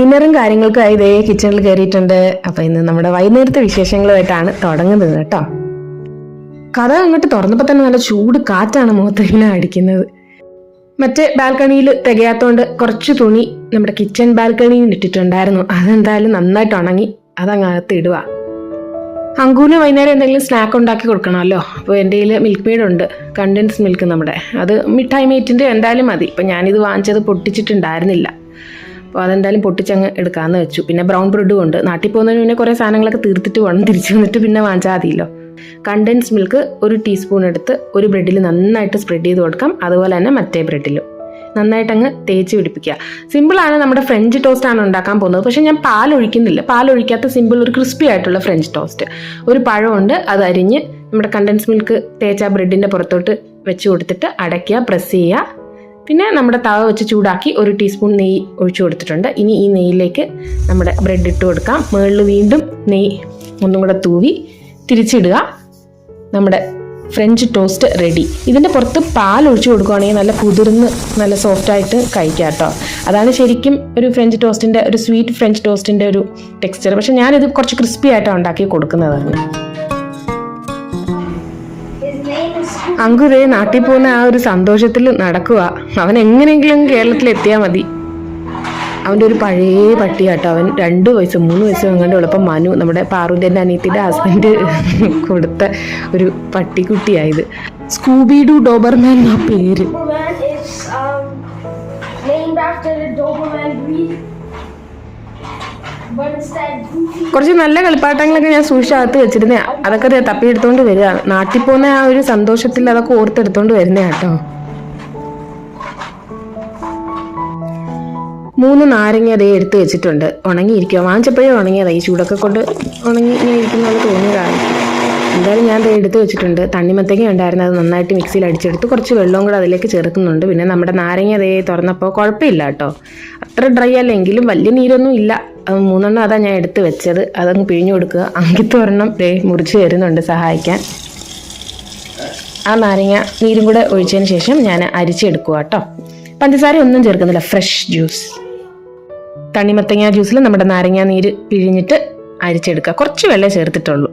ഡിന്നറും കാര്യങ്ങൾക്കായി ഇതേ കിച്ചണിൽ കയറിയിട്ടുണ്ട്. അപ്പം ഇന്ന് നമ്മുടെ വൈകുന്നേരത്തെ വിശേഷങ്ങളുമായിട്ടാണ് തുടങ്ങുന്നത് കേട്ടോ. കഥ അങ്ങോട്ട് തുറന്നപ്പോൾ തന്നെ നല്ല ചൂട് കാറ്റാണ് മുഖത്തിങ്ങനെ അടിക്കുന്നത്. മറ്റേ ബാൽക്കണിയിൽ തികയാത്തോണ്ട് കുറച്ച് തുണി നമ്മുടെ കിച്ചൺ ബാൽക്കണിയിൽ ഇട്ടിട്ടുണ്ടായിരുന്നു. അതെന്തായാലും നന്നായിട്ട് ഉണങ്ങി അതങ്ങകത്ത് ഇടുക. അങ്കൂന് വൈകുന്നേരം എന്തെങ്കിലും സ്നാക്ക് ഉണ്ടാക്കി കൊടുക്കണമല്ലോ. അപ്പോൾ എൻ്റെ കയ്യിൽ മിൽക്ക് മെയ്ഡ് ഉണ്ട്, കണ്ടൻസ് മിൽക്ക് നമ്മുടെ. അത് മിഠായി മേറ്റിൻ്റെ എന്തായാലും മതി. ഇപ്പം ഞാനിത് വാങ്ങിച്ചത് പൊട്ടിച്ചിട്ടുണ്ടായിരുന്നില്ല, അപ്പോൾ അതെന്തായാലും പൊട്ടിച്ചങ്ങ് എടുക്കാമെന്ന് വെച്ചു. പിന്നെ ബ്രൗൺ ബ്രെഡും ഉണ്ട്. നാട്ടിൽ പോകുന്നതിന് പിന്നെ കുറേ സാധനങ്ങളൊക്കെ തീർത്തിട്ട് വേണം തിരിച്ചു വന്നിട്ട് പിന്നെ വാങ്ങിച്ചാൽ മതിയല്ലോ. കണ്ടൻസ് മിൽക്ക് 1 ടീസ്പൂൺ എടുത്ത് ഒരു ബ്രെഡിൽ നന്നായിട്ട് സ്പ്രെഡ് ചെയ്ത് കൊടുക്കാം. അതുപോലെ തന്നെ മറ്റേ ബ്രെഡിലും നന്നായിട്ട് അങ്ങ് തേച്ച് പിടിപ്പിക്കുക. സിമ്പിളാണ്. നമ്മുടെ ഫ്രഞ്ച് ടോസ്റ്റ് ആണ് ഉണ്ടാക്കാൻ പോകുന്നത്. പക്ഷേ ഞാൻ പാലൊഴിക്കുന്നില്ല. പാലൊഴിക്കാത്ത സിമ്പിൾ ഒരു ക്രിസ്പി ആയിട്ടുള്ള ഫ്രഞ്ച് ടോസ്റ്റ്. ഒരു പഴമുണ്ട്, അത് അരിഞ്ഞ് നമ്മുടെ കണ്ടൻസ് മിൽക്ക് തേച്ച ബ്രെഡിൻ്റെ പുറത്തോട്ട് വെച്ച് കൊടുത്തിട്ട് അടയ്ക്കുക, പ്രസ് ചെയ്യുക. പിന്നെ നമ്മുടെ തവ വെച്ച് ചൂടാക്കി 1 ടീസ്പൂൺ നെയ്യ് ഒഴിച്ചു കൊടുത്തിട്ടുണ്ട്. ഇനി ഈ നെയ്യിലേക്ക് നമ്മുടെ ബ്രെഡ് ഇട്ട് കൊടുക്കാം. മുകളിൽ വീണ്ടും നെയ്യ് ഒന്നും കൂടെ തൂവി തിരിച്ചിടുക. നമ്മുടെ ഫ്രഞ്ച് ടോസ്റ്റ് റെഡി. ഇതിൻ്റെ പുറത്ത് പാൽ ഒഴിച്ചു കൊടുക്കുകയാണെങ്കിൽ നല്ല കുതിർന്ന് നല്ല സോഫ്റ്റായിട്ട് കഴിക്കാം കേട്ടോ. അതാണ് ശരിക്കും ഒരു ഫ്രഞ്ച് ടോസ്റ്റിൻ്റെ ഒരു സ്വീറ്റ് ഫ്രഞ്ച് ടോസ്റ്റിൻ്റെ ഒരു ടെക്സ്ചർ. പക്ഷെ ഞാനിത് കുറച്ച് ക്രിസ്പി ആയിട്ടാണ് ഉണ്ടാക്കി കൊടുക്കുന്നതാണ്. അങ്കുരേ നാട്ടിൽ പോകുന്ന ആ ഒരു സന്തോഷത്തിൽ നടക്കുക. അവൻ എങ്ങനെയെങ്കിലും കേരളത്തിൽ എത്തിയാൽ മതി. അവൻ്റെ ഒരു പഴയ പട്ടിയാട്ടോ. അവൻ 2 വയസ്സ് 3 വയസ്സ് എങ്ങാണ്ട് ഉള്ളപ്പം മനു, നമ്മുടെ പാറുൻ്റെ അനിയത്തിൻ്റെ ഹസ്ബൻഡ് കൊടുത്ത ഒരു പട്ടിക്കുട്ടിയായത്. സ്കൂബിഡു ഡോബർമാൻ എന്നാ പേര്. കുറച്ച് നല്ല കളിപ്പാട്ടങ്ങളൊക്കെ ഞാൻ സൂക്ഷിച്ചകത്ത് വെച്ചിരുന്നേ. അതൊക്കെ തപ്പിയെടുത്തോണ്ട് വരിക. നാട്ടിൽ പോകുന്ന ആ ഒരു സന്തോഷത്തിൽ അതൊക്കെ ഓർത്തെടുത്തോണ്ട് വരുന്നേ കേട്ടോ. 3 നാരങ്ങ അതേ എടുത്ത് വെച്ചിട്ടുണ്ട്. ഉണങ്ങിയിരിക്കുക. വാങ്ങിച്ചപ്പോഴേ ഉണങ്ങിയതാ. ഈ ചൂടൊക്കെ കൊണ്ട് ഉണങ്ങി ഇങ്ങനെ ഇരിക്കുന്ന പോലെ തോന്നിയതായിരിക്കും. എന്തായാലും ഞാൻ അത് എടുത്ത് വെച്ചിട്ടുണ്ട്. തണ്ണിമത്തങ്ങ ഉണ്ടായിരുന്നു, അത് നന്നായിട്ട് മിക്സിയിൽ അടിച്ചെടുത്ത് കുറച്ച് വെള്ളവും കൂടെ അതിലേക്ക് ചേർക്കുന്നുണ്ട്. പിന്നെ നമ്മുടെ നാരങ്ങ അതേ തുറന്നപ്പോൾ കുഴപ്പമില്ല കേട്ടോ. അത്ര ഡ്രൈ അല്ലെങ്കിലും വലിയ നീരൊന്നും ഇല്ല. 3 അതാ ഞാൻ എടുത്ത് വെച്ചത്. അതങ്ങ് പിഴിഞ്ഞു കൊടുക്കുക. അങ്കിത്തൊരെണ്ണം മുറിച്ച് തരുന്നുണ്ട് സഹായിക്കാൻ. ആ നാരങ്ങ നീരും കൂടെ ഒഴിച്ചതിന് ശേഷം ഞാൻ അരിച്ചെടുക്കുക കേട്ടോ. പഞ്ചസാര ഒന്നും ചേർക്കുന്നില്ല, ഫ്രഷ് ജ്യൂസ്. തണ്ണിമത്തങ്ങ ജ്യൂസിൽ നമ്മുടെ നാരങ്ങ നീര് പിഴിഞ്ഞിട്ട് അരിച്ചെടുക്കുക. കുറച്ച് വെള്ളം ചേർത്തിട്ടുള്ളൂ.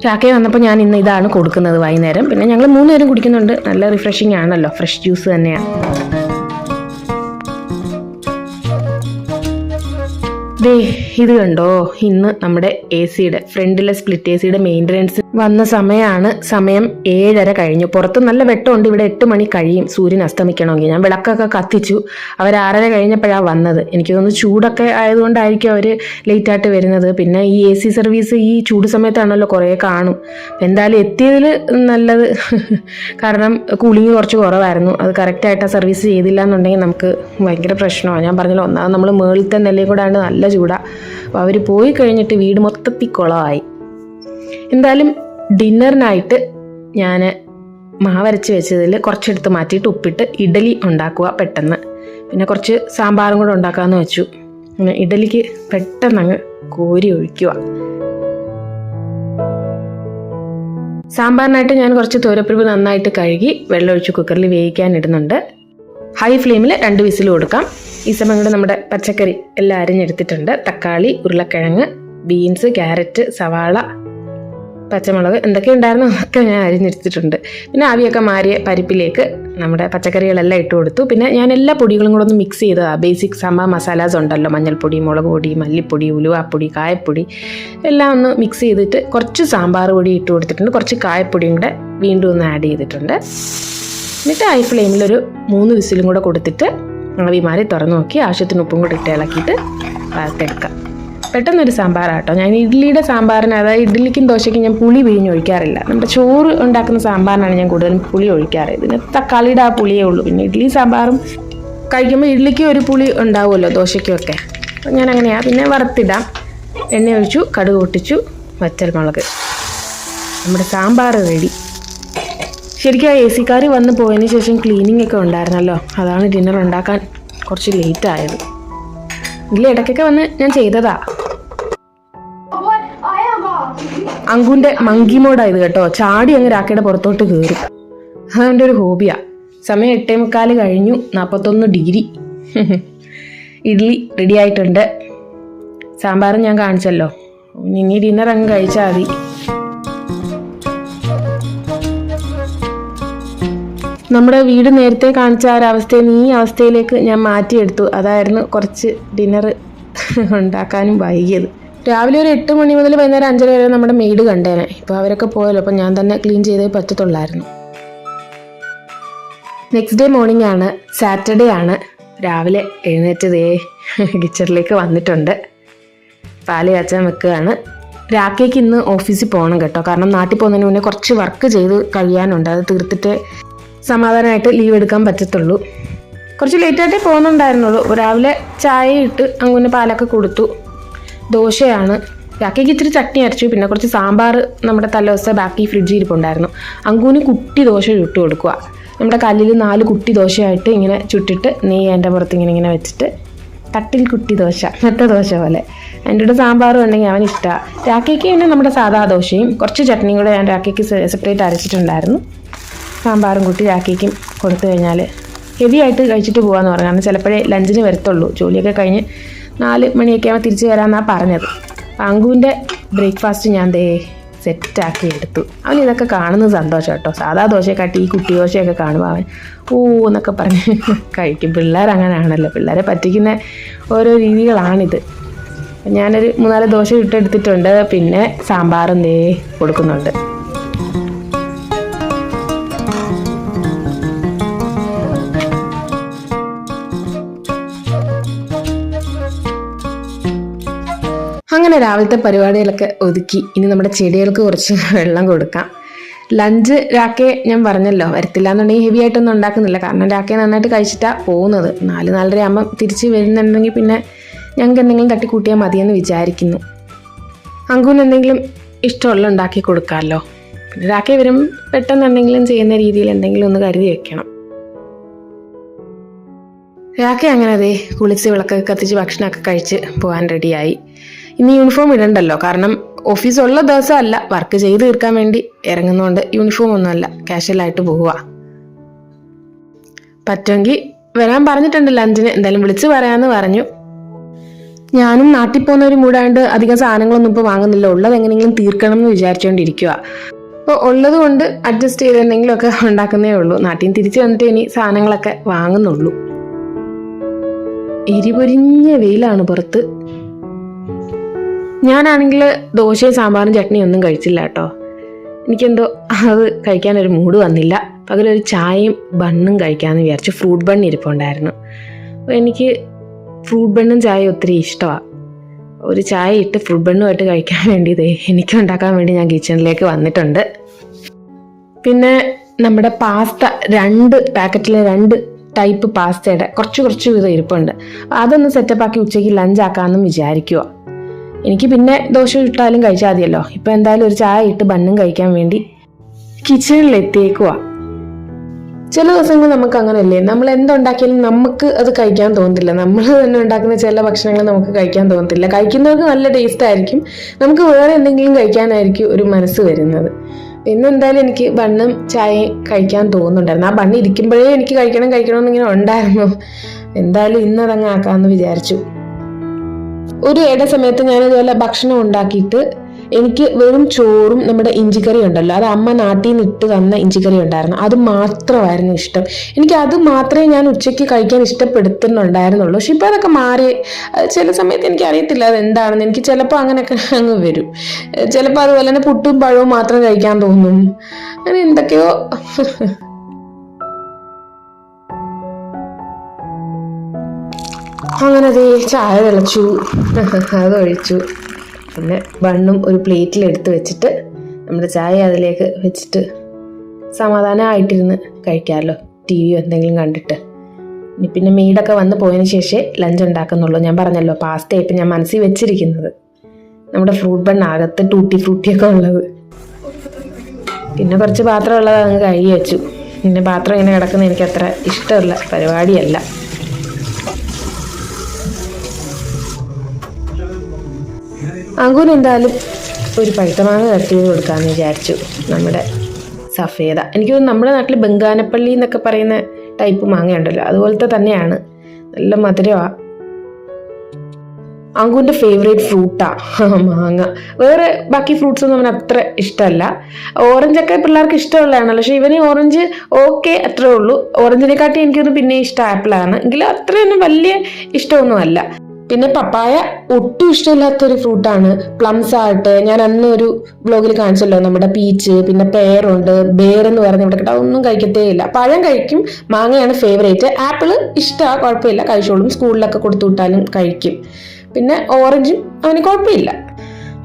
ചാക്കയെ വന്നപ്പോൾ ഞാൻ ഇന്ന് ഇതാണ് കൊടുക്കുന്നത് വൈകുന്നേരം. പിന്നെ ഞങ്ങൾ 3 പേരും കുടിക്കുന്നുണ്ട്. നല്ല റിഫ്രഷിങ് ആണല്ലോ, ഫ്രഷ് ജ്യൂസ് തന്നെയാണ്. ഇത് കണ്ടോ, ഇന്ന് നമ്മുടെ AC-യുടെ ഫ്രണ്ടിലെ സ്പ്ലിറ്റ് AC-യുടെ മെയിൻ്റനൻസ് വന്ന സമയമാണ്. സമയം 7:30 കഴിഞ്ഞു. പുറത്ത് നല്ല വെട്ടമുണ്ട്. ഇവിടെ 8 മണി കഴിയും സൂര്യൻ അസ്തമിക്കണമെങ്കിൽ. ഞാൻ വിളക്കൊക്കെ കത്തിച്ചു. അവർ 6:30 കഴിഞ്ഞപ്പോഴാണ് വന്നത്. എനിക്ക് തോന്നുന്നു ചൂടൊക്കെ ആയതുകൊണ്ടായിരിക്കും അവർ ലേറ്റായിട്ട് വരുന്നത്. പിന്നെ ഈ AC സർവീസ് ഈ ചൂട് സമയത്താണല്ലോ കുറേ കാണും. എന്തായാലും എത്തിയതിൽ നല്ലത്. കാരണം കൂളിങ് കുറച്ച് കുറവായിരുന്നു. അത് കറക്റ്റായിട്ട് സർവീസ് ചെയ്തില്ല എന്നുണ്ടെങ്കിൽ നമുക്ക് ഭയങ്കര പ്രശ്നമാണ്. ഞാൻ പറഞ്ഞല്ലോ, ഒന്നാമത് നമ്മൾ മേളിലത്തെ നിലയിൽ കൂടെ ആണ്ട് നല്ല ചൂടാണ്. അപ്പോൾ അവർ പോയി കഴിഞ്ഞിട്ട് വീട് മൊത്തത്തിൽ കുളമായി. എന്തായാലും ഡിന്നറിനായിട്ട് ഞാൻ മാവരച്ച് വെച്ചതിൽ കുറച്ചെടുത്ത് മാറ്റിയിട്ട് ഉപ്പിട്ട് ഇഡലി ഉണ്ടാക്കുക പെട്ടെന്ന്. പിന്നെ കുറച്ച് സാമ്പാറും കൂടെ ഉണ്ടാക്കാമെന്ന് വെച്ചു. ഇഡലിക്ക് പെട്ടെന്ന് അങ്ങ് കോരി ഒഴിക്കുക. സാമ്പാറിനായിട്ട് ഞാൻ കുറച്ച് തോരപ്പരിപ്പ് നന്നായിട്ട് കഴുകി വെള്ളമൊഴിച്ച് കുക്കറിൽ വേവിക്കാൻ ഇടുന്നുണ്ട്. ഹൈ ഫ്ലെയിമിൽ 2 വിസിൽ കൊടുക്കാം. ഈ സമയം കൂടെ നമ്മുടെ പച്ചക്കറി എല്ലാം അരിഞ്ഞെടുത്തിട്ടുണ്ട്. തക്കാളി, ഉരുളക്കിഴങ്ങ്, ബീൻസ്, ക്യാരറ്റ്, സവാള, പച്ചമുളക് എന്തൊക്കെ ഉണ്ടായിരുന്നു അതൊക്കെ ഞാൻ അരിഞ്ഞെടുത്തിട്ടുണ്ട്. പിന്നെ ആവിയൊക്കെ മാറിയ പരിപ്പിലേക്ക് നമ്മുടെ പച്ചക്കറികളെല്ലാം ഇട്ട് കൊടുത്തു. പിന്നെ ഞാൻ എല്ലാ പൊടികളും കൂടെ ഒന്ന് മിക്സ് ചെയ്തതാണ്. ബേസിക് സാമ്പാർ മസാലാസ് ഉണ്ടല്ലോ, മഞ്ഞൾപ്പൊടി, മുളക് പൊടി, മല്ലിപ്പൊടി, ഉലുവാപ്പൊടി, കായപ്പൊടി എല്ലാം ഒന്ന് മിക്സ് ചെയ്തിട്ട് കുറച്ച് സാമ്പാർ പൊടി ഇട്ട് കൊടുത്തിട്ടുണ്ട്. കുറച്ച് കായപ്പൊടിയും കൂടെ വീണ്ടും ഒന്ന് ആഡ് ചെയ്തിട്ടുണ്ട്. എന്നിട്ട് ഹൈ ഫ്ലെയിമിലൊരു 3 വിസിലും കൂടെ കൊടുത്തിട്ട് ആവി മാറി തുറന്നു നോക്കി ആവശ്യത്തിന് ഉപ്പും കൂടെ ഇട്ട് ഇളക്കിയിട്ട് വറുത്തെടുക്കാം. പെട്ടെന്നൊരു സാമ്പാറാട്ടോ. ഞാൻ ഇഡ്ഡലിയുടെ സാമ്പാറിന്, അതായത് ഇഡ്ഡലിക്കും ദോശയ്ക്കും ഞാൻ പുളി പിഴിഞ്ഞൊഴിക്കാറില്ല. നമ്മുടെ ചോറ് ഉണ്ടാക്കുന്ന സാമ്പാറിനാണ് ഞാൻ കൂടുതലും പുളി ഒഴിക്കാറ്. ഇതിന് തക്കാളിയുടെ ആ പുളിയേ ഉള്ളൂ. പിന്നെ ഇഡ്ഡലി സാമ്പാറും കഴിക്കുമ്പോൾ ഇഡ്ഡലിക്കും ഒരു പുളി ഉണ്ടാവുമല്ലോ, ദോശയ്ക്കും ഒക്കെ. അപ്പം ഞാൻ അങ്ങനെയാണ്. പിന്നെ വറുത്തിടാം. എണ്ണ ഒഴിച്ചു, കടുക് പൊട്ടിച്ചു, വറ്റൽമുളക്. നമ്മുടെ സാമ്പാർ റെഡി. ശരിക്കും ആ AC-ക്കാർ വന്ന് പോയതിന് ശേഷം ക്ലീനിങ് ഒക്കെ ഉണ്ടായിരുന്നല്ലോ. അതാണ് ഡിന്നർ ഉണ്ടാക്കാൻ കുറച്ച് ലേറ്റ് ആയത്. ഇതിൽ ഇടയ്ക്കൊക്കെ വന്ന് ഞാൻ ചെയ്തതാ. അങ്കുൻ്റെ മങ്കി മോഡായത് കേട്ടോ. ചാടി അങ്ങ് രാക്കയുടെ പുറത്തോട്ട് കയറും. അതവൻ്റെ ഒരു ഹോബിയാണ്. സമയം 8:45 കഴിഞ്ഞു. 41 ഡിഗ്രി. ഇഡ്ഡലി റെഡി ആയിട്ടുണ്ട്. സാമ്പാറും ഞാൻ കാണിച്ചല്ലോ. ഇനി ഡിന്നർ അങ്ങ് കഴിച്ചാൽ മതി. നമ്മുടെ വീട് നേരത്തെ കാണിച്ച ആ ഒരവസ്ഥയിൽ നിന്ന് ഈ അവസ്ഥയിലേക്ക് ഞാൻ മാറ്റിയെടുത്തു. അതായിരുന്നു കുറച്ച് ഡിന്നർ ഉണ്ടാക്കാനും വൈകിയത്. രാവിലെ ഒരു 8 മണി മുതൽ വൈകുന്നേരം 5:30 വരെ നമ്മുടെ മെയ്ഡ് കണ്ടേനെ. ഇപ്പോൾ അവരൊക്കെ പോയല്ലോ, അപ്പം ഞാൻ തന്നെ ക്ലീൻ ചെയ്തേ പറ്റത്തുള്ളായിരുന്നു. നെക്സ്റ്റ് ഡേ മോർണിംഗ് ആണ്, സാറ്റർഡേ ആണ്. രാവിലെ എഴുന്നേറ്റതേ കിച്ചണിലേക്ക് വന്നിട്ടുണ്ട്. പാല് കാച്ചാൻ വെക്കുകയാണ്. രാക്കേക്ക് ഇന്ന് ഓഫീസിൽ പോകണം കേട്ടോ. കാരണം നാട്ടിൽ പോകുന്നതിന് മുന്നേ കുറച്ച് വർക്ക് ചെയ്ത് കഴിയാനുണ്ട്. അത് തീർത്തിട്ട് സമാധാനമായിട്ട് ലീവ് എടുക്കാൻ പറ്റത്തുള്ളൂ. കുറച്ച് ലേറ്റായിട്ടേ പോകുന്നുണ്ടായിരുന്നുള്ളൂ. രാവിലെ ചായ ഇട്ട് അങ്ങനെ പാലൊക്കെ കൊടുത്തു. ദോശയാണ്. രാക്കേക്ക് ഇച്ചിരി ചട്നി അരച്ചു. പിന്നെ കുറച്ച് സാമ്പാർ നമ്മുടെ തലേദിവസം ബാക്കി ഫ്രിഡ്ജിൽ ഇരിപ്പുണ്ടായിരുന്നു. അങ്കൂന് കുട്ടി ദോശ ചുട്ട് കൊടുക്കുക. നമ്മുടെ കല്ലിൽ 4 കുട്ടി ദോശയായിട്ട് ഇങ്ങനെ ചുട്ടിട്ട് നെയ്യ് അതിൻ്റെ പുറത്ത് ഇങ്ങനെ വെച്ചിട്ട് തട്ടിൽ കുട്ടി ദോശ, മെത്ത ദോശ പോലെ. അതിൻ്റെ കൂടെ സാമ്പാറും ഉണ്ടെങ്കിൽ അവന് ഇഷ്ടമാണ്. രാക്കേക്ക് പിന്നെ നമ്മുടെ സാധാ ദോശയും കുറച്ച് ചട്നിയും കൂടെ ഞാൻ രാക്കേക്ക് സെപ്പറേറ്റ് അരച്ചിട്ടുണ്ടായിരുന്നു. സാമ്പാറും കൂട്ടി രാക്കേക്കും കൊടുത്തു കഴിഞ്ഞാൽ ഹെവി ആയിട്ട് കഴിച്ചിട്ട് പോകാമെന്ന് പറഞ്ഞു. കാരണം ചിലപ്പോഴേ ലഞ്ചിന് വരത്തുള്ളൂ. ജോലിയൊക്കെ കഴിഞ്ഞ് 4 മണിയൊക്കെ ആകുമ്പോൾ തിരിച്ച് വരാമെന്നാണ് പറഞ്ഞത്. അങ്കുവിൻ്റെ ബ്രേക്ക്ഫാസ്റ്റ് ഞാൻ സെറ്റാക്കി എടുത്തു. അവൻ ഇതൊക്കെ കാണുന്നത് സന്തോഷം കേട്ടോ. സാധാ ദോശയെക്കാട്ടി ഈ കുട്ടി ദോശയൊക്കെ കാണുമ്പോൾ അവൻ എന്നൊക്കെ പറഞ്ഞ് കഴിക്കും. പിള്ളേരങ്ങനെയാണല്ലോ, പിള്ളേരെ പറ്റിക്കുന്ന ഓരോ രീതികളാണിത്. ഞാനൊരു 3-4 ദോശ ഇട്ടെടുത്തിട്ടുണ്ട്. പിന്നെ സാമ്പാറും കൊടുക്കുന്നുണ്ട്. അങ്ങനെ രാവിലത്തെ പരിപാടികളൊക്കെ ഒതുക്കി. ഇനി നമ്മുടെ ചെടികൾക്ക് കുറച്ച് വെള്ളം കൊടുക്കാം. ലഞ്ച് രാക്കെ ഞാൻ പറഞ്ഞല്ലോ വരത്തില്ല എന്നുണ്ടെങ്കിൽ ഹെവി ആയിട്ടൊന്നും ഉണ്ടാക്കുന്നില്ല. കാരണം രാക്കെ നന്നായിട്ട് കഴിച്ചിട്ടാണ് പോകുന്നത്. 4-4:30 ആകുമ്പം തിരിച്ച് വരുന്നുണ്ടെങ്കിൽ പിന്നെ ഞങ്ങൾക്ക് എന്തെങ്കിലും തട്ടിക്കൂട്ടിയാൽ മതിയെന്ന് വിചാരിക്കുന്നു. അങ്കുവിന് എന്തെങ്കിലും ഇഷ്ടമുള്ള ഉണ്ടാക്കി കൊടുക്കാമല്ലോ. പിന്നെ രാക്കെ വരും പെട്ടെന്ന് എന്തെങ്കിലും ചെയ്യുന്ന രീതിയിൽ എന്തെങ്കിലും ഒന്ന് കരുതി വെക്കണം. രാക്കെ അങ്ങനെ കുളിച്ച് വിളക്കൊക്കെ കത്തിച്ച് ഭക്ഷണമൊക്കെ കഴിച്ച് പോകാൻ റെഡിയായി. ഇനി യൂണിഫോം ഇടണ്ടല്ലോ. കാരണം ഓഫീസുള്ള ദിവസമല്ല, വർക്ക് ചെയ്ത് തീർക്കാൻ വേണ്ടി ഇറങ്ങുന്നതുകൊണ്ട് യൂണിഫോം ഒന്നുമല്ല, കാഷ്വലായിട്ട് പോവുക. പറ്റുമെങ്കിൽ വരാൻ പറഞ്ഞിട്ടുണ്ട് ലഞ്ചിന്. എന്തായാലും വിളിച്ച് പറയാമെന്ന് പറഞ്ഞു. ഞാനും നാട്ടിൽ പോകുന്ന ഒരു മൂടാണ്ട് അധികം സാധനങ്ങളൊന്നും ഇപ്പോൾ വാങ്ങുന്നില്ല. ഉള്ളത് എങ്ങനെയെങ്കിലും തീർക്കണം എന്ന് വിചാരിച്ചുകൊണ്ടിരിക്കുക. അപ്പോൾ ഉള്ളത് കൊണ്ട് അഡ്ജസ്റ്റ് ചെയ്ത് എന്തെങ്കിലുമൊക്കെ ഉണ്ടാക്കുന്നേ ഉള്ളൂ. നാട്ടിൽ നിന്ന് തിരിച്ച് വന്നിട്ട് ഇനി സാധനങ്ങളൊക്കെ വാങ്ങുന്നുള്ളൂ. എരിപൊരിഞ്ഞ വെയിലാണ് പുറത്ത്. ഞാനാണെങ്കിൽ ദോശയും സാമ്പാറും ചട്നിയും ഒന്നും കഴിച്ചില്ല കേട്ടോ. എനിക്കെന്തോ അത് കഴിക്കാനൊരു മൂഡ് വന്നില്ല. പകലൊരു ചായയും ബണ്ണും കഴിക്കാമെന്ന് വിചാരിച്ചു. ഫ്രൂട്ട് ബണ്ണ് ഇരിപ്പുണ്ടായിരുന്നു. അപ്പോൾ എനിക്ക് ഫ്രൂട്ട് ബണ്ണും ചായയും ഒത്തിരി ഇഷ്ടമാണ്. ഒരു ചായ ഇട്ട് ഫ്രൂട്ട് ബണ്ണുമായിട്ട് കഴിക്കാൻ വേണ്ടി എനിക്ക് ഉണ്ടാക്കാൻ വേണ്ടി ഞാൻ കിച്ചണിലേക്ക് വന്നിട്ടുണ്ട്. പിന്നെ നമ്മുടെ പാസ്ത 2 പാക്കറ്റിലെ 2 ടൈപ്പ് പാസ്തയുടെ കുറച്ച് വിധം ഇരിപ്പുണ്ട്. അതൊന്ന് സെറ്റപ്പാക്കി ഉച്ചയ്ക്ക് ലഞ്ചാക്കാമെന്നും വിചാരിക്കുക. എനിക്ക് പിന്നെ ദോശ ഇട്ടാലും കഴിച്ചാൽ മതിയല്ലോ. ഇപ്പം എന്തായാലും ഒരു ചായ ഇട്ട് ബണ്ണും കഴിക്കാൻ വേണ്ടി കിച്ചണിലെത്തിയേക്കുക. ചില ദിവസങ്ങൾ നമുക്ക് അങ്ങനെയല്ലേ, നമ്മൾ എന്തുണ്ടാക്കിയാലും നമുക്ക് അത് കഴിക്കാൻ തോന്നത്തില്ല. നമ്മൾ തന്നെ ഉണ്ടാക്കുന്ന ചില ഭക്ഷണങ്ങൾ നമുക്ക് കഴിക്കാൻ തോന്നത്തില്ല. കഴിക്കുന്നവർക്ക് നല്ല ടേസ്റ്റ് ആയിരിക്കും, നമുക്ക് വേറെ എന്തെങ്കിലും കഴിക്കാനായിരിക്കും ഒരു മനസ്സ് വരുന്നത്. ഇന്നെന്തായാലും എനിക്ക് ബണ്ണും ചായയും കഴിക്കാൻ തോന്നുന്നുണ്ടായിരുന്നു. ആ ബണ്ണ് ഇരിക്കുമ്പോഴേ എനിക്ക് കഴിക്കണമെന്നിങ്ങനെ ഉണ്ടായിരുന്നു. എന്തായാലും ഇന്നതങ്ങ് ആക്കാമെന്ന് വിചാരിച്ചു. ഒരു സമയത്ത് ഞാനിതുപോലെ ഭക്ഷണം ഉണ്ടാക്കിയിട്ട് എനിക്ക് വെറും ചോറും നമ്മുടെ ഇഞ്ചിക്കറി ഉണ്ടല്ലോ, അത് അമ്മ നാട്ടിൽ നിന്ന് ഇട്ട് തന്ന ഇഞ്ചിക്കറി ഉണ്ടായിരുന്നു. അത് മാത്രമായിരുന്നു ഇഷ്ടം. എനിക്ക് അത് മാത്രമേ ഞാൻ ഉച്ചയ്ക്ക് കഴിക്കാൻ ഇഷ്ടപ്പെടുത്തുന്നുണ്ടായിരുന്നുള്ളൂ. പക്ഷെ ഇപ്പം അതൊക്കെ മാറി. ചില സമയത്ത് എനിക്ക് അറിയത്തില്ല അതെന്താണെന്ന്. എനിക്ക് ചിലപ്പോൾ അങ്ങനെയൊക്കെ അങ്ങ് വരും. ചിലപ്പോൾ അതുപോലെ തന്നെ പുട്ടും പഴവും മാത്രം കഴിക്കാൻ തോന്നും. അങ്ങനെ എന്തൊക്കെയോ. അങ്ങനെ ചായ തിളച്ചു, അതൊഴിച്ചു. പിന്നെ ബണ്ണും ഒരു പ്ലേറ്റിലെടുത്ത് വെച്ചിട്ട് നമ്മുടെ ചായ അതിലേക്ക് വെച്ചിട്ട് സമാധാനമായിട്ടിരുന്ന് കഴിക്കാമല്ലോ, TV എന്തെങ്കിലും കണ്ടിട്ട്. ഇനി പിന്നെ മെയ്ഡൊക്കെ വന്ന് പോയതിന് ശേഷമേ ലഞ്ച് ഉണ്ടാക്കുന്നുള്ളൂ. ഞാൻ പറഞ്ഞല്ലോ പാസ്ത ഇപ്പം ഞാൻ മനസ്സിൽ വെച്ചിരിക്കുന്നത്. നമ്മുടെ ഫ്രൂട്ട് ബണ്ണകത്ത് ടൂട്ടി ഫ്രൂട്ടിയൊക്കെ ഉള്ളത്. പിന്നെ കുറച്ച് പാത്രം ഉള്ളത് അങ്ങ് കഴുകി വെച്ചു. പിന്നെ പാത്രം ഇങ്ങനെ കിടക്കുന്ന എനിക്ക് അത്ര ഇഷ്ടമുള്ള പരിപാടിയല്ല. അങ്കുന് എന്തായാലും ഒരു പഴുത്തമാങ്ങ കട്ട് ചെയ്ത് കൊടുക്കാമെന്ന് വിചാരിച്ചു. നമ്മുടെ സഫേദ, എനിക്ക് തോന്നുന്നു നമ്മുടെ നാട്ടിൽ ബംഗാനപ്പള്ളി എന്നൊക്കെ പറയുന്ന ടൈപ്പ് മാങ്ങ ഉണ്ടല്ലോ, അതുപോലത്തെ തന്നെയാണ്. നല്ല മധുരമാണ്. അങ്കുവിൻ്റെ ഫേവറേറ്റ് ഫ്രൂട്ടാണ് മാങ്ങ. വേറെ ബാക്കി ഫ്രൂട്ട്സ് ഒന്നും അവന് അത്ര ഇഷ്ടമല്ല. ഓറഞ്ചൊക്കെ പിള്ളേർക്ക് ഇഷ്ടമുള്ളതാണല്ലോ, പക്ഷെ ഇവന് ഓറഞ്ച് ഓക്കെ അത്രേ ഉള്ളൂ. ഓറഞ്ചിനെക്കാട്ടി എനിക്കൊന്ന് പിന്നെ ഇഷ്ടം ആപ്പിളാണ്, എങ്കിലും അത്രയൊന്നും വലിയ ഇഷ്ടമൊന്നുമല്ല. പിന്നെ പപ്പായ ഒട്ടും ഇഷ്ടമില്ലാത്തൊരു ഫ്രൂട്ടാണ്. പ്ലംസ് ആകട്ടെ, ഞാൻ അന്ന് ഒരു ബ്ലോഗിൽ കാണിച്ചല്ലോ, നമ്മുടെ പീച്ച്, പിന്നെ പേറുണ്ട്, ബേർ എന്ന് പറഞ്ഞ ഇവിടെ കിട്ടാം, ഒന്നും കഴിക്കത്തേ ഇല്ല. പഴം കഴിക്കും, മാങ്ങയാണ് ഫേവറേറ്റ്. ആപ്പിള് ഇഷ്ടമാണ്, കുഴപ്പമില്ല, കഴിച്ചോളും, സ്കൂളിലൊക്കെ കൊടുത്തു വിട്ടാലും കഴിക്കും. പിന്നെ ഓറഞ്ചും അവന് കുഴപ്പമില്ല.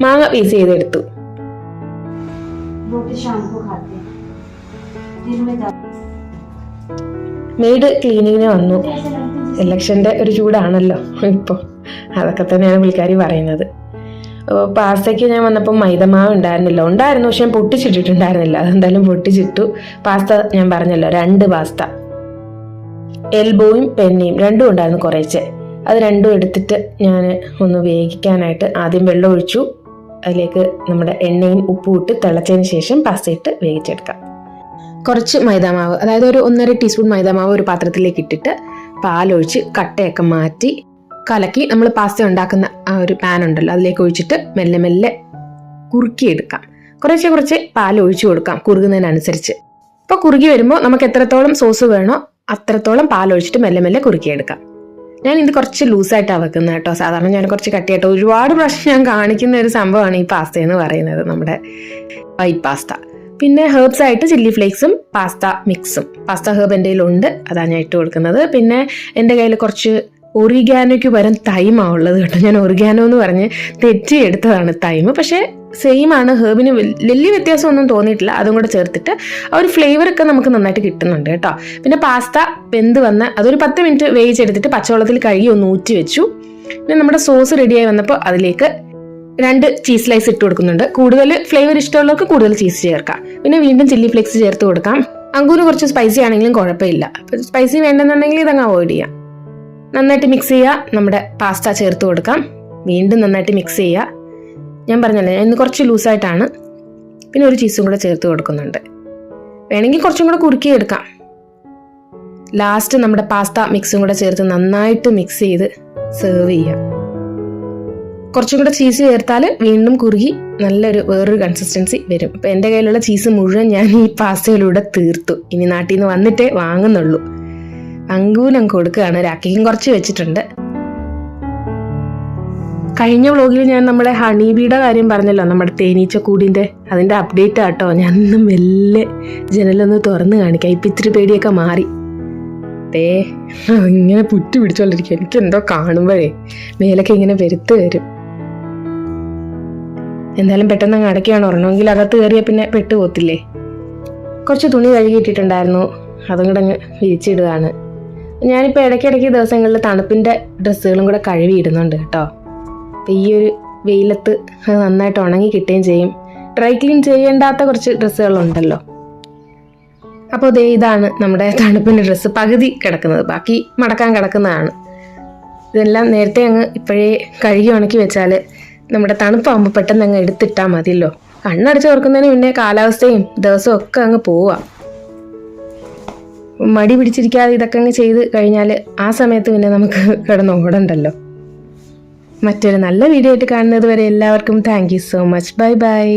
മാങ്ങ പീസ് ചെയ്തെടുത്തു. മെയ്ഡ് ക്ലീനിങ്ങിന് വന്നു. ഇലക്ഷൻ്റെ ഒരു ചൂടാണല്ലോ ഇപ്പോൾ, അതൊക്കെ തന്നെയാണ് പുള്ളിക്കാരി പറയുന്നത്. പാസ്തയ്ക്ക് ഞാൻ വന്നപ്പോൾ മൈദമാവ് ഉണ്ടായിരുന്നു, പക്ഷെ ഞാൻ പൊട്ടിച്ചിട്ടിട്ടുണ്ടായിരുന്നില്ല. അതെന്തായാലും പൊട്ടിച്ചിട്ടു. പാസ്ത ഞാൻ പറഞ്ഞല്ലോ, 2 പാസ്ത, എൽബോയും പെന്നിയും രണ്ടും ഉണ്ടായിരുന്നു കുറേശ്ശെ. അത് രണ്ടും എടുത്തിട്ട് ഞാൻ ഒന്ന് വേവിക്കാനായിട്ട് ആദ്യം വെള്ളം ഒഴിച്ചു. അതിലേക്ക് നമ്മുടെ എണ്ണയും ഉപ്പും ഇട്ട് തിളച്ചതിന് ശേഷം പാസ്ത ഇട്ട് വേവിച്ചെടുക്കാം. കുറച്ച് മൈദാമാവ്, അതായത് ഒരു 1.5 ടീസ്പൂൺ മൈദാമാവ് ഒരു പാത്രത്തിലേക്ക് ഇട്ടിട്ട് പാലൊഴിച്ച് കട്ടയൊക്കെ മാറ്റി കലക്കി നമ്മൾ പാസ്ത ഉണ്ടാക്കുന്ന ആ ഒരു പാൻ ഉണ്ടല്ലോ അതിലേക്ക് ഒഴിച്ചിട്ട് മെല്ലെ മെല്ലെ കുറുക്കിയെടുക്കാം. കുറച്ച് പാൽ ഒഴിച്ചു കൊടുക്കാം കുറുകുന്നതിനനുസരിച്ച്. അപ്പോൾ കുറുകി വരുമ്പോൾ നമുക്ക് എത്രത്തോളം സോസ് വേണോ അത്രത്തോളം പാലൊഴിച്ചിട്ട് മെല്ലെ മെല്ലെ കുറുക്കിയെടുക്കാം. ഞാൻ ഇത് കുറച്ച് ലൂസായിട്ടാണ് വെക്കുന്നത് കേട്ടോ. സാധാരണ ഞാൻ കുറച്ച് കട്ടിയായിട്ട് ഒരുപാട് പ്രാവശ്യം ഞാൻ കാണിക്കുന്ന ഒരു സംഭവമാണ് ഈ പാസ്ത എന്ന് പറയുന്നത്, നമ്മുടെ വൈറ്റ് പാസ്ത. പിന്നെ ഹെർബ്സ് ആയിട്ട് ചില്ലി ഫ്ലേക്സും പാസ്ത മിക്സും, പാസ്ത ഹെർബ് എൻ്റെ കയ്യിലുണ്ട്, അതാണ് ഞാൻ ഇട്ട് കൊടുക്കുന്നത്. പിന്നെ എൻ്റെ കയ്യിൽ കുറച്ച് ഒറിഗാനോയ്ക്ക് പകരം തൈമാണ് ഉള്ളത് കേട്ടോ. ഞാൻ ഒറിഗാനോ എന്ന് പറഞ്ഞ് തെറ്റി എടുത്തതാണ് തൈമ്, പക്ഷേ സെയിം ആണ്. ഹെർബിന് വലിയ വ്യത്യാസമൊന്നും തോന്നിയിട്ടില്ല. അതും കൂടെ ചേർത്തിട്ട് ആ ഒരു ഫ്ലേവറൊക്കെ നമുക്ക് നന്നായിട്ട് കിട്ടുന്നുണ്ട് കേട്ടോ. പിന്നെ പാസ്ത വെന്ത് വന്ന് അതൊരു 10 മിനിറ്റ് വേവിച്ചെടുത്തിട്ട് പച്ചവെള്ളത്തിൽ കഴുകി ഒന്ന് ഊറ്റി വെച്ചു. പിന്നെ നമ്മുടെ സോസ് റെഡിയായി വന്നപ്പോൾ അതിലേക്ക് 2 ചീസ് സ്ലൈസ് ഇട്ട് കൊടുക്കുന്നുണ്ട്. കൂടുതൽ ഫ്ലേവർ ഇഷ്ടമുള്ളവർക്ക് കൂടുതൽ ചീസ് ചേർക്കാം. പിന്നെ വീണ്ടും ചില്ലി ഫ്ലേക്സ് ചേർത്ത് കൊടുക്കാം. അങ്കൂന് കുറച്ച് സ്പൈസി ആണെങ്കിലും കുഴപ്പമില്ല. സ്പൈസി വേണ്ടെന്നുണ്ടെങ്കിൽ ഇതങ്ങ് അവോയ്ഡ് ചെയ്യാം. നന്നായിട്ട് മിക്സ് ചെയ്യുക. നമ്മുടെ പാസ്ത ചേർത്ത് കൊടുക്കാം. വീണ്ടും നന്നായിട്ട് മിക്സ് ചെയ്യുക. ഞാൻ പറഞ്ഞല്ലേ ഇന്ന് കുറച്ച് ലൂസായിട്ടാണ്. പിന്നെ ഒരു ചീസും കൂടെ ചേർത്ത് കൊടുക്കുന്നുണ്ട്. വേണമെങ്കിൽ കുറച്ചും കൂടെ കുറുക്കിയെടുക്കാം. ലാസ്റ്റ് നമ്മുടെ പാസ്ത മിക്സും കൂടെ ചേർത്ത് നന്നായിട്ട് മിക്സ് ചെയ്ത് സെർവ് ചെയ്യാം. കുറച്ചും കൂടെ ചീസ് ചേർത്താൽ വീണ്ടും കുറുകി നല്ലൊരു വേറൊരു കൺസിസ്റ്റൻസി വരും. അപ്പം എൻ്റെ കയ്യിലുള്ള ചീസ് മുഴുവൻ ഞാൻ ഈ പാസ്തയിലൂടെ തീർത്തു. ഇനി നാട്ടിൽ നിന്ന് വന്നിട്ടേ വാങ്ങുന്നുള്ളൂ. അങ്കൂനും കൊടുക്കുകയാണ്. രാക്കിക്കും കുറച്ച് വെച്ചിട്ടുണ്ട്. കഴിഞ്ഞ വ്ളോഗിൽ ഞാൻ നമ്മുടെ ഹണി ബീയുടെ കാര്യം പറഞ്ഞല്ലോ, നമ്മുടെ തേനീച്ചക്കൂടിൻ്റെ, അതിൻ്റെ അപ്ഡേറ്റ് ആട്ടോ. ഞാനൊന്ന് മെല്ലെ ജനലൊന്ന് തുറന്ന് കാണിക്കാം. ഇപ്പം ഇത്തിരി പേടിയൊക്കെ മാറി. ഇങ്ങനെ പുറ്റ് പിടിച്ചോണ്ടിരിക്കും. എനിക്ക് എന്തോ കാണുമ്പോഴേ മേലൊക്കെ ഇങ്ങനെ പെരുത്ത് വരും. എന്തായാലും പെട്ടെന്ന് അങ്ങ് അടയ്ക്കുകയാണ്. ഉറങ്ങണമെങ്കിൽ അകത്ത് കയറിയാൽ പിന്നെ പെട്ട് പോത്തില്ലേ. കുറച്ച് തുണി കഴുകിയിട്ടിട്ടുണ്ടായിരുന്നു, അതും കൂടെ അങ്ങ് വിരിച്ചിടുകയാണ്. ഞാനിപ്പോൾ ഇടയ്ക്കിടയ്ക്ക് ദിവസങ്ങളിൽ തണുപ്പിൻ്റെ ഡ്രസ്സുകളും കൂടെ കഴുകിയിടുന്നുണ്ട് കേട്ടോ. അപ്പോൾ ഈ ഒരു വെയിലത്ത് അത് നന്നായിട്ട് ഉണങ്ങി കിട്ടുകയും ചെയ്യും. ഡ്രൈ ക്ലീൻ ചെയ്യേണ്ടാത്ത കുറച്ച് ഡ്രസ്സുകളുണ്ടല്ലോ. അപ്പോൾ ഇതാണ് നമ്മുടെ തണുപ്പിൻ്റെ ഡ്രസ്സ് പകുതി കിടക്കുന്നത്, ബാക്കി മടക്കാൻ കിടക്കുന്നതാണ്. ഇതെല്ലാം നേരത്തെ അങ്ങ് ഇപ്പോഴേ കഴുകി ഉണക്കി വെച്ചാൽ നമ്മുടെ തണുപ്പാകുമ്പോൾ പെട്ടെന്ന് അങ്ങ് എടുത്തിട്ടാൽ മതിയല്ലോ. കണ്ണടച്ച് തുറക്കുന്നതിന് മുന്നേ കാലാവസ്ഥയും ദിവസവും ഒക്കെ അങ്ങ് പോവുക. മടി പിടിച്ചിരിക്കാതെ ഇതൊക്കെ അങ്ങ് ചെയ്ത് കഴിഞ്ഞാൽ ആ സമയത്ത് പിന്നെ നമുക്ക് കിടന്ന് ഓടണ്ടല്ലോ. മറ്റൊരു നല്ല വീഡിയോ ആയിട്ട് കാണുന്നത് വരെ എല്ലാവർക്കും thank you so much. Bye bye.